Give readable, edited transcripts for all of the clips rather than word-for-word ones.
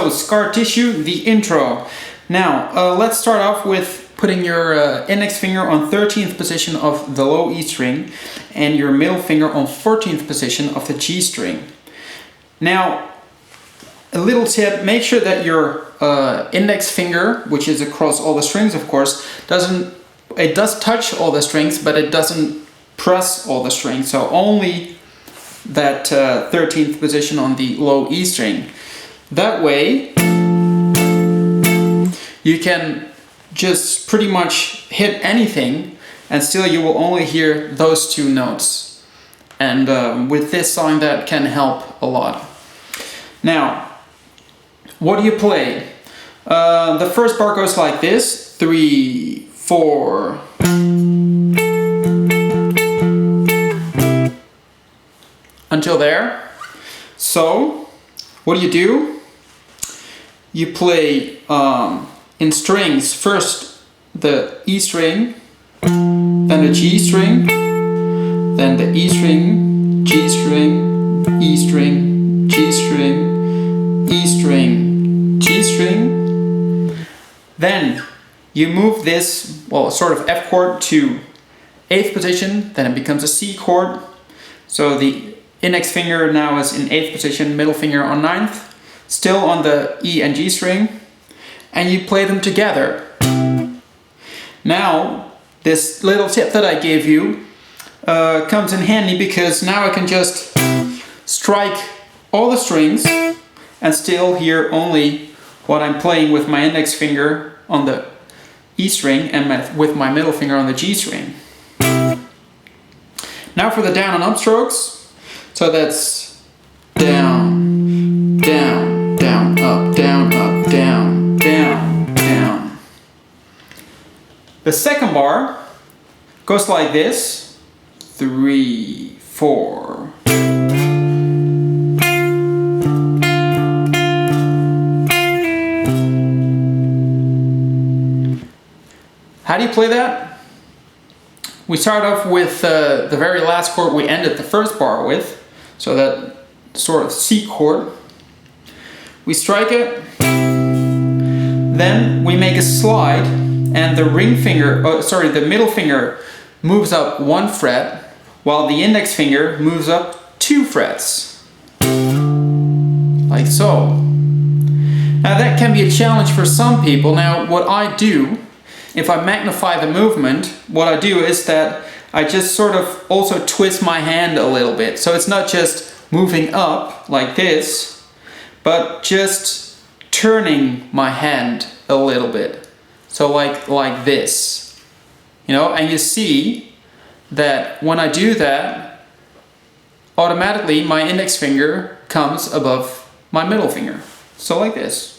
Scar tissue, the intro. Now, let's start off with putting your index finger on 13th position of the low E string and your middle finger on 14th position of the G string. Now, a little tip, make sure that your index finger, which is across all the strings of course, it does touch all the strings, but it doesn't press all the strings, so only that 13th position on the low E string. That way you can just pretty much hit anything and still you will only hear those two notes. And with this song that can help a lot. Now, what do you play? The first bar goes like this, 3, 4. Until there. So, what do? You play in strings, first the E string, then the G string, then the E string, G string, E string, G string, E string, G string. Then you move this, well, sort of F chord to 8th position, then it becomes a C chord. So the index finger now is in 8th position, middle finger on 9th. Still on the E and G string, and you play them together. Now, this little tip that I gave you comes in handy because now I can just strike all the strings and still hear only what I'm playing with my index finger on the E string and with my middle finger on the G string. Now for the down and up strokes. So that's down, down, down, up, down, down, down. The second bar goes like this, 3, 4. How do you play that? We start off with the very last chord we ended the first bar with, so that sort of C chord. We strike it, then we make a slide, and the the middle finger moves up 1 fret, while the index finger moves up 2 frets. Like so. Now that can be a challenge for some people. Now what I do, if I magnify the movement, what I do is that I just sort of also twist my hand a little bit. So it's not just moving up like this, but just turning my hand a little bit. So like this, you know, and you see that when I do that, automatically my index finger comes above my middle finger. So like this.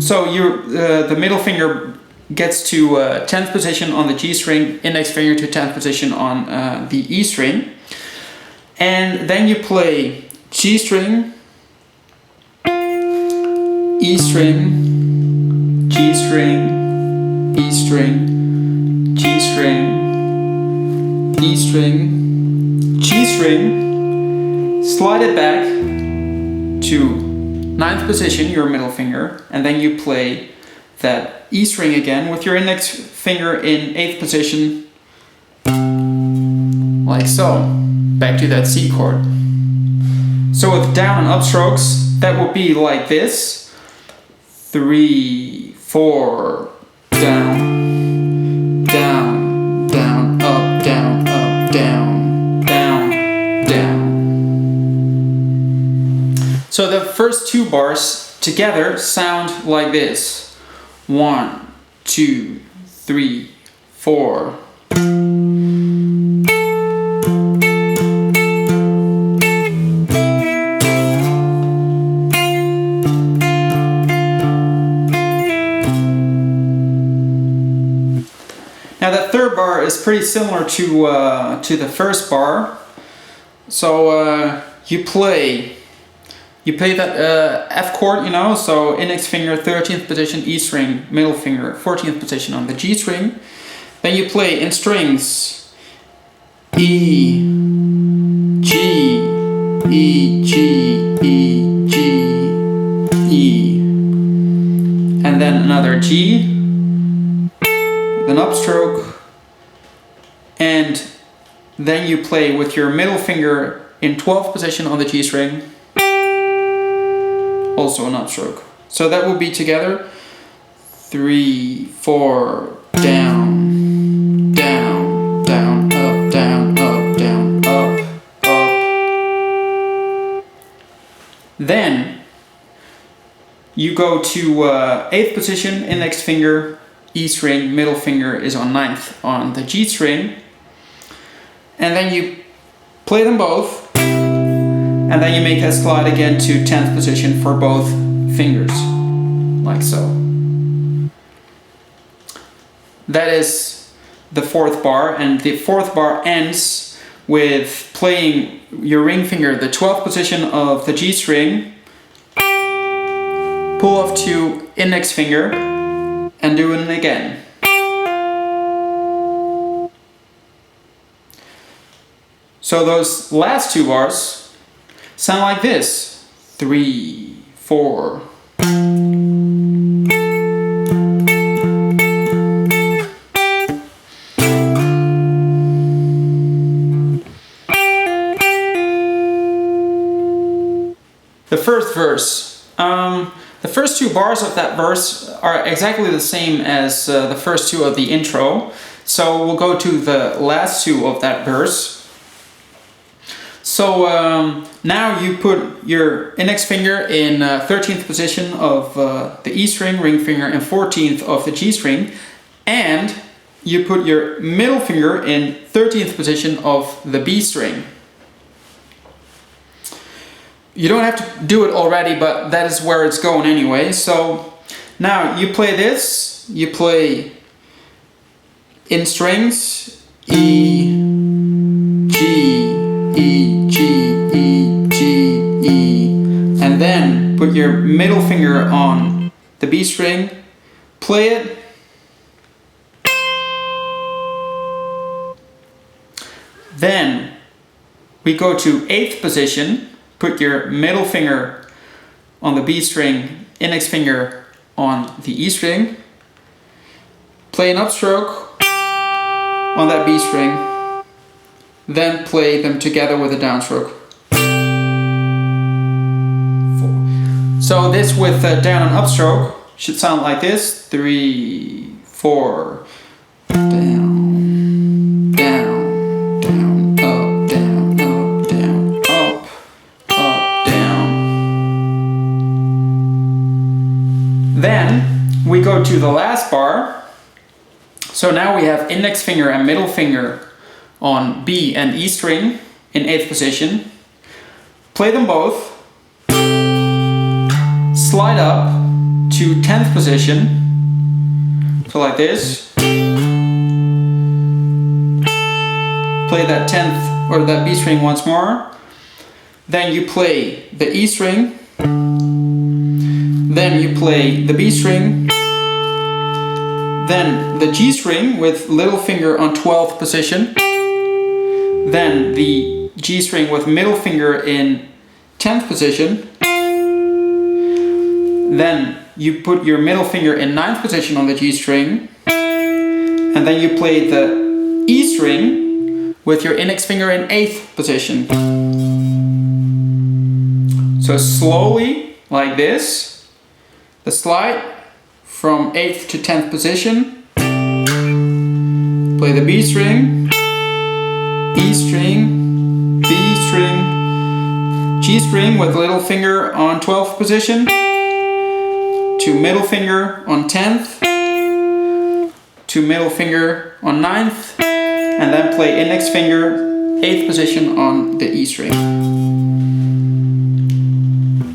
So the middle finger gets to 10th position on the G string, index finger to 10th position on the E string. And then you play G string, E string, G string, E string, G string, E string, G string, slide it back to 9th position, your middle finger, and then you play that E string again with your index finger in 8th position, like so, back to that C chord. So with down and up strokes, that will be like this, 3, 4, down, down, down, up, down, down, down. So the first 2 bars together sound like this. 1, 2, 3, 4. Now that third bar is pretty similar to the first bar. So you play that F chord, you know, so index finger 13th position, E string, middle finger 14th position on the G string, Then you play in strings E, G, E, G, E, G, E, and then another G, an upstroke, and then you play with your middle finger in 12th position on the G string, also an upstroke. So that will be together 3, 4, down, down, down, up, down, up, down, up, up. Then you go to 8th position, index finger, E string, middle finger is on 9th on the G string, and then you play them both, and then you make that slide again to 10th position for both fingers, like so. That is the 4th bar, and the 4th bar ends with playing your ring finger, the 12th position of the G string, pull off to index finger, and do it again. So those last 2 bars sound like this: 3, 4. The first verse. The first 2 bars of that verse are exactly the same as the first 2 of the intro. So we'll go to the last 2 of that verse. So now you put your index finger in 13th position of the E string, ring finger, and 14th of the G string, and you put your middle finger in 13th position of the B string. You don't have to do it already, but that is where it's going anyway. So now you play this, you play in strings E, G, E, G, E, G, E, and then put your middle finger on the B string, play it, then we go to 8th position, put your middle finger on the B string, index finger on the E string, play an upstroke on that B string, then play them together with a downstroke. 4. So this with down and upstroke should sound like this: 3, 4, down, down, down, up, down, up, down, up, up, down. Then we go to the last bar. So now we have index finger and middle finger on B and E string in 8th position. Play them both. Slide up to 10th position. So like this. Play that 10th or that B string once more. Then you play the E string. Then you play the B string. Then the G string with little finger on 12th position. Then the G string with middle finger in 10th position. Then you put your middle finger in 9th position on the G string. And then you play the E string with your index finger in 8th position. So slowly, like this, the slide from 8th to 10th position. Play the B string, E string, B string, G string with little finger on 12th position, to middle finger on 10th, to middle finger on 9th, and then play index finger 8th position on the E string.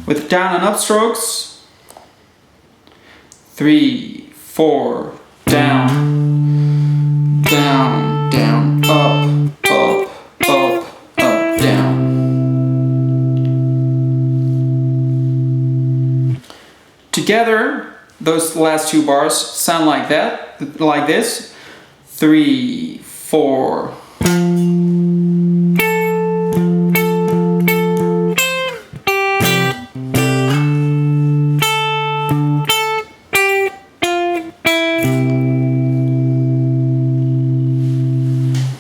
With down and up strokes, 3, 4, down, down, down, up, up, up, up, down. Together, those last two bars sound like that, like this. 3, 4.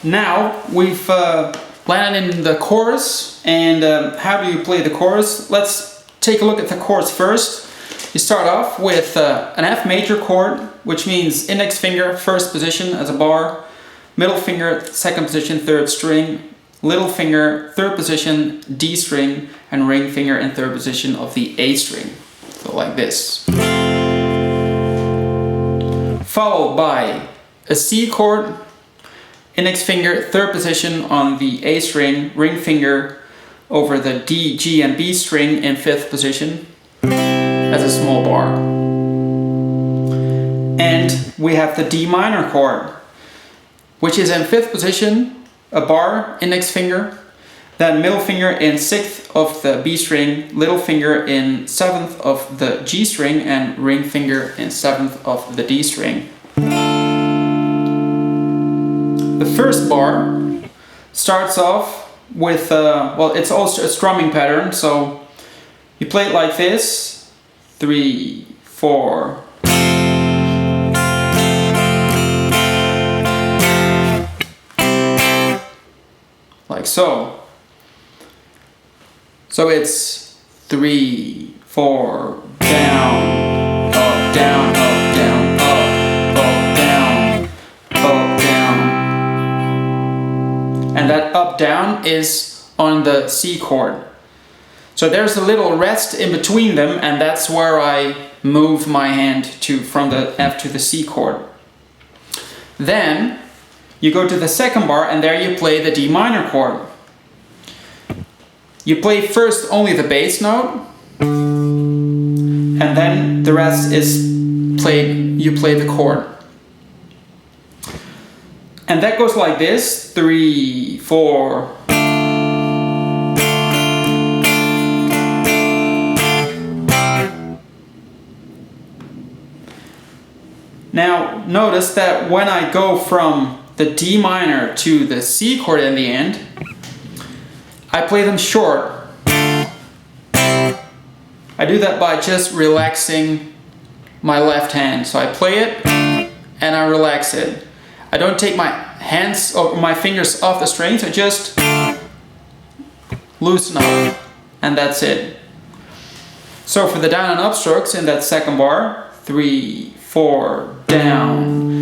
Now we've landed in the chorus, and how do you play the chorus? Let's take a look at the chords first. You start off with an F major chord, which means index finger first position as a bar, middle finger second position third string, little finger third position D string, and ring finger in third position of the A string. So like this. Followed by a C chord, index finger third position on the A string, ring finger over the D, G and B string in fifth position as a small bar. And we have the D minor chord, which is in fifth position, a bar, index finger, then middle finger in sixth of the B string, little finger in seventh of the G string, and ring finger in seventh of the D string. The first bar starts off with, well, it's also a strumming pattern, so you play it like this, 3, 4. Like so. So it's 3, 4, down, up, down, up, down, up, down, up, down. And that up, down is on the C chord. So there's a little rest in between them, and that's where I move my hand to from the F to the C chord. Then you go to the second bar, and there you play the D minor chord. You play first only the bass note, and then the rest is played, you play the chord. And that goes like this, 3, 4. Now notice that when I go from the D minor to the C chord in the end, I play them short. I do that by just relaxing my left hand. So I play it and I relax it. I don't take my hands or my fingers off the strings, I just loosen up, and that's it. So for the down and up strokes in that second bar, 3, 4, down,